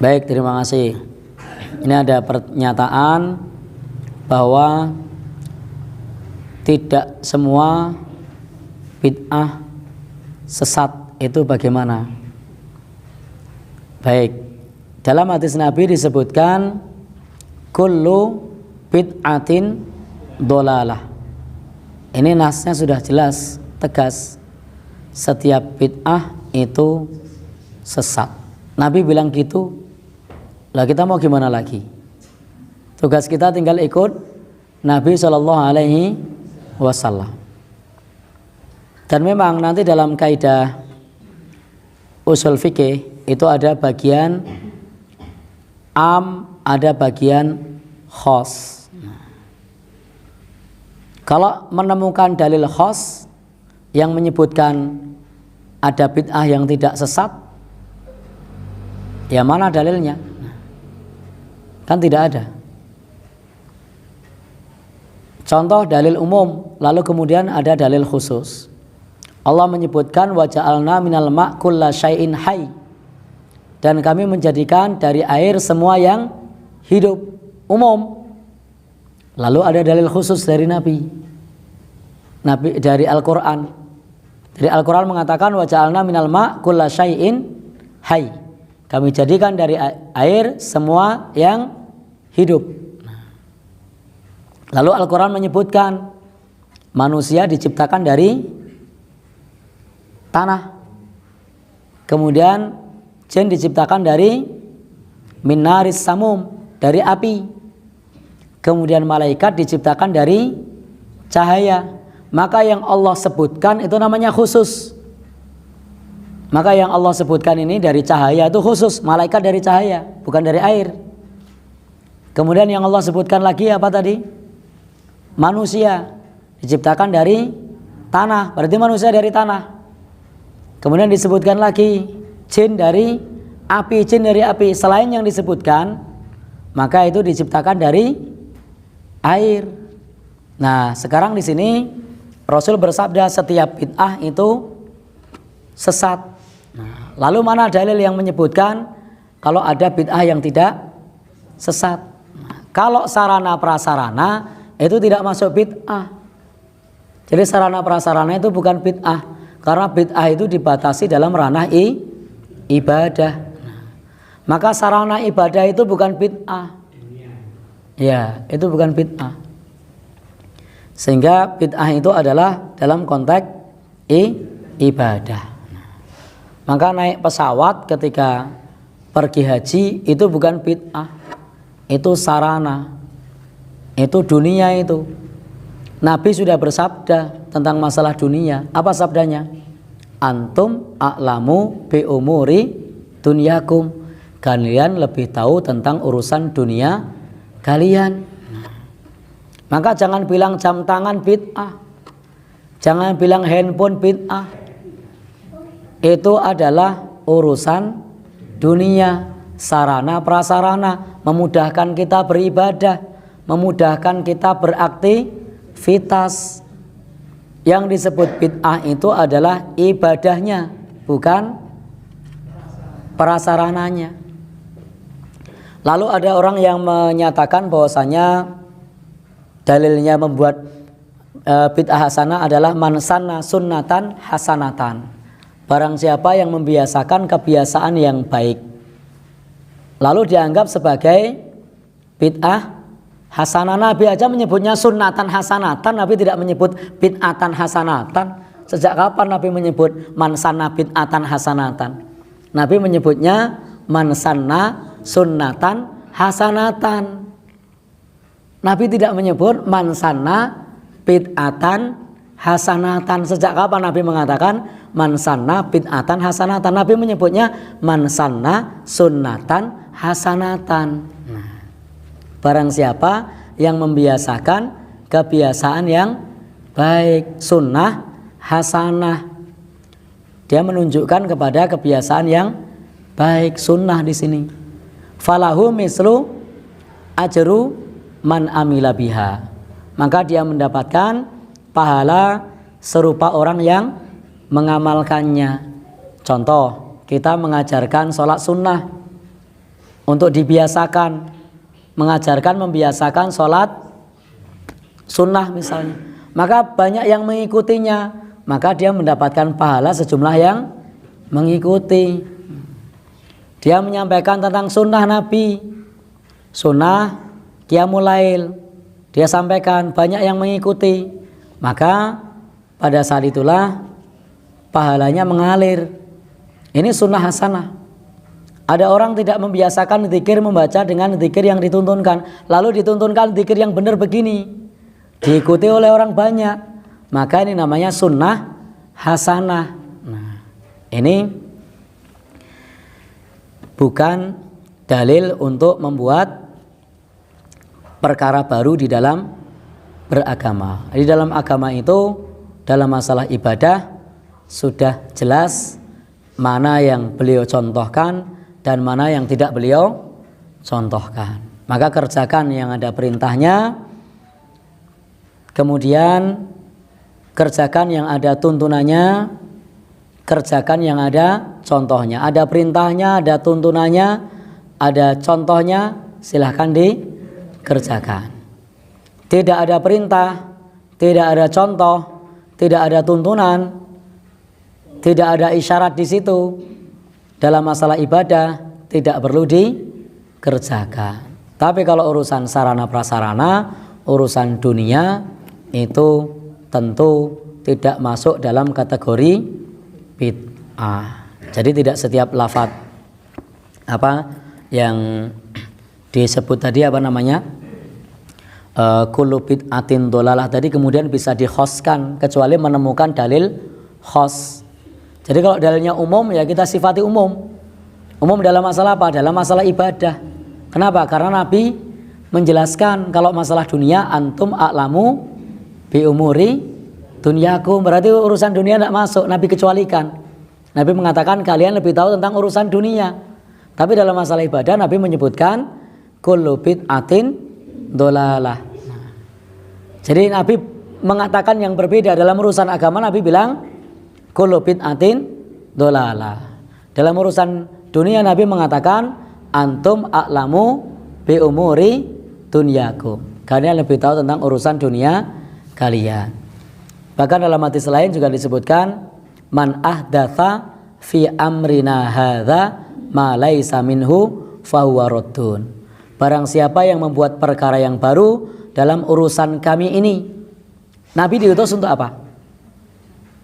Baik, terima kasih. Ini ada pernyataan bahwa tidak semua bid'ah sesat itu bagaimana? Baik, dalam hadis Nabi disebutkan kullu bid'atin dolalah. Ini nasnya sudah jelas, tegas. Setiap bid'ah itu sesat. Nabi bilang gitu. Lah kita mau gimana lagi? Tugas kita tinggal ikut Nabi SAW. Dan memang nanti dalam kaidah usul fikih itu ada bagian am, ada bagian khos. Kalau menemukan dalil khos yang menyebutkan ada bid'ah yang tidak sesat, ya mana dalilnya? Kan tidak ada. Contoh dalil umum, lalu kemudian ada dalil khusus. Allah menyebutkan wa ja'alna minal ma' kulla syai'in hayy. Dan kami menjadikan dari air semua yang hidup, umum. Lalu ada dalil khusus dari Nabi dari Al-Qur'an. Dari Al-Qur'an mengatakan wa ja'alna minal ma' kulla syai'in hayy. Kami jadikan dari air semua yang hidup. Lalu Al-Quran menyebutkan manusia diciptakan dari tanah. Kemudian jin diciptakan dari minaris samum, dari api. Kemudian malaikat diciptakan dari cahaya. Maka yang Allah sebutkan itu namanya khusus. Maka yang Allah sebutkan ini dari cahaya itu khusus, malaikat dari cahaya, bukan dari air. Kemudian yang Allah sebutkan lagi apa tadi? Manusia diciptakan dari tanah, berarti manusia dari tanah. Kemudian disebutkan lagi jin dari api, jin dari api. Selain yang disebutkan, maka itu diciptakan dari air. Nah, sekarang di sini Rasul bersabda setiap bid'ah itu sesat. Nah, lalu mana dalil yang menyebutkan kalau ada bid'ah yang tidak sesat? Nah, kalau sarana prasarana itu tidak masuk bid'ah. Jadi sarana prasarana itu bukan bid'ah, karena bid'ah itu dibatasi dalam ranah ibadah. Nah, maka sarana ibadah itu bukan bid'ah. Ya, itu bukan bid'ah. Sehingga bid'ah itu adalah dalam konteks ibadah. Maka naik pesawat ketika pergi haji itu bukan bid'ah, itu sarana, itu dunia itu. Nabi sudah bersabda tentang masalah dunia. Apa sabdanya? Antum a'lamu bi umuri dunyakum. Kalian lebih tahu tentang urusan dunia kalian. Maka jangan bilang jam tangan bid'ah, jangan bilang handphone bid'ah. Itu adalah urusan dunia, sarana prasarana, memudahkan kita beribadah, memudahkan kita beraktivitas. Yang disebut bid'ah itu adalah ibadahnya, bukan prasarananya. Lalu ada orang yang menyatakan bahwasanya dalilnya membuat bid'ah hasanah adalah man sanna sunnatan hasanatan. Barang siapa yang membiasakan kebiasaan yang baik, lalu dianggap sebagai bid'ah hasanah. Nabi aja menyebutnya sunnatan hasanatan, Nabi tidak menyebut bid'atan hasanatan. Sejak kapan Nabi menyebut man sanna bid'atan hasanatan? Nabi menyebutnya man sanna sunnatan hasanatan. Nabi tidak menyebut man sanna bid'atan hasanatan. Sejak kapan Nabi mengatakan man sanna bid'atan hasanatan? Nabi menyebutnya man sanna sunnatan hasanatan. Nah, barang siapa yang membiasakan kebiasaan yang baik, sunnah hasanah, dia menunjukkan kepada kebiasaan yang baik, sunnah di sini. Falahu mislu ajru man amila biha. Maka dia mendapatkan pahala serupa orang yang mengamalkannya. Contoh, kita mengajarkan sholat sunnah. untuk dibiasakan, mengajarkan, membiasakan sholat sunnah misalnya, maka banyak yang mengikutinya, maka dia mendapatkan pahala sejumlah yang mengikuti. Dia menyampaikan tentang sunnah Nabi, sunnah qiyamul lail, dia sampaikan, banyak yang mengikuti, maka pada saat itulah pahalanya mengalir. Ini sunnah hasanah. Ada orang tidak membiasakan zikir, membaca dengan zikir yang dituntunkan, lalu dituntunkan zikir yang benar begini, diikuti oleh orang banyak, maka ini namanya sunnah hasanah. Nah, ini bukan dalil untuk membuat perkara baru di dalam beragama. Di dalam agama itu, dalam masalah ibadah sudah jelas mana yang beliau contohkan dan mana yang tidak beliau contohkan. Maka kerjakan yang ada perintahnya, kemudian kerjakan yang ada tuntunannya, kerjakan yang ada contohnya. Ada perintahnya, ada tuntunannya, ada contohnya, silahkan dikerjakan. Tidak ada perintah, tidak ada contoh, tidak ada tuntunan, tidak ada isyarat di situ, dalam masalah ibadah tidak perlu dikerjakan. Tapi kalau urusan sarana prasarana, urusan dunia, itu tentu tidak masuk dalam kategori bid'ah. Jadi tidak setiap lafaz yang disebut tadi kullu bid'atin dholalah tadi kemudian bisa dikhoskan, kecuali menemukan dalil khos. Jadi kalau dalilnya umum, ya kita sifati umum. Umum dalam masalah apa? Dalam masalah ibadah. Kenapa? Karena Nabi menjelaskan kalau masalah dunia, antum a'lamu bi umuri dunyakum, berarti urusan dunia tidak masuk, Nabi kecualikan. Nabi mengatakan kalian lebih tahu tentang urusan dunia. Tapi dalam masalah ibadah Nabi menyebutkan kullu bid'atin dholalah. Jadi Nabi mengatakan yang berbeda. Dalam urusan agama Nabi bilang kullu bid'atin dholalah. Dalam urusan dunia Nabi mengatakan antum a'lamu bi umuri dunyakum, kalian lebih tahu tentang urusan dunia kalian. Bahkan dalam hadis lain juga disebutkan man ahdatsa fi amrina hadza ma laisa minhu fahuwa raddun. Barang siapa yang membuat perkara yang baru dalam urusan kami ini. Nabi diutus untuk apa?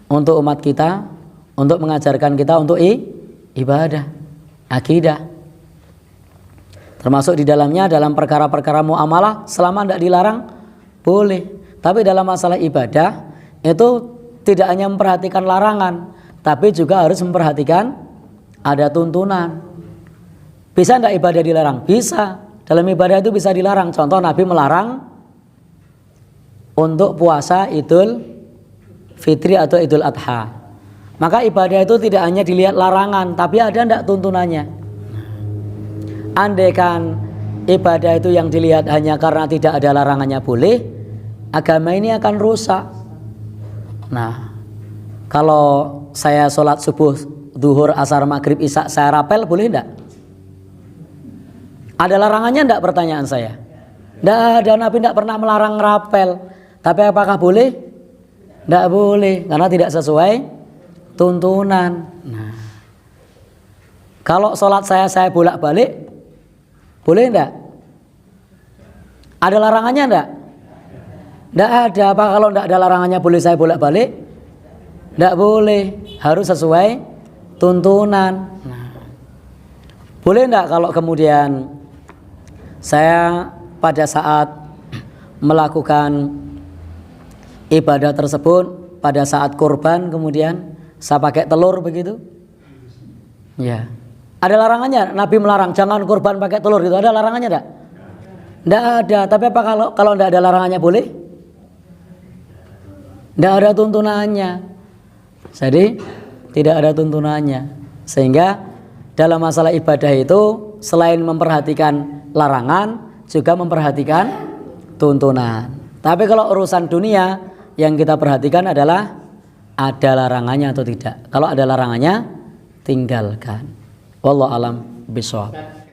Untuk umat kita, untuk mengajarkan kita untuk ibadah, akidah. Termasuk di dalamnya dalam perkara-perkara muamalah, selama tidak dilarang boleh. Tapi dalam masalah ibadah itu tidak hanya memperhatikan larangan, tapi juga harus memperhatikan ada tuntunan. Bisa tidak ibadah dilarang? Bisa. Dalam ibadah itu bisa dilarang. Contoh Nabi melarang untuk puasa Idul Fitri atau Idul Adha. Maka ibadah itu tidak hanya dilihat larangan, tapi ada tidak tuntunannya. Andaikan ibadah itu yang dilihat hanya karena tidak ada larangannya boleh, agama ini akan rusak. Nah, kalau saya sholat subuh, duhur, asar, maghrib, isya saya rapel, boleh tidak? Ada larangannya tidak, pertanyaan saya? Tidak ada, Nabi tidak pernah melarang rapel. Tapi apakah boleh? Tidak boleh, karena tidak sesuai tuntunan. Nah, kalau sholat saya bolak-balik, boleh enggak? Ada larangannya enggak? Enggak ada. Apa kalau enggak ada larangannya boleh saya bolak-balik? Enggak boleh, harus sesuai tuntunan. Nah, boleh enggak kalau kemudian saya pada saat melakukan ibadah tersebut, pada saat kurban kemudian saya pakai telur begitu? Ya. Ada larangannya? Nabi melarang jangan kurban pakai telur gitu. Ada larangannya enggak? Enggak ada. Tapi apa kalau enggak ada larangannya boleh? Enggak ada tuntunannya. Jadi tidak ada tuntunannya. Sehingga dalam masalah ibadah itu selain memperhatikan larangan juga memperhatikan tuntunan. Tapi kalau urusan dunia yang kita perhatikan adalah ada larangannya atau tidak. Kalau ada larangannya tinggalkan. Wallahu alam bishawab.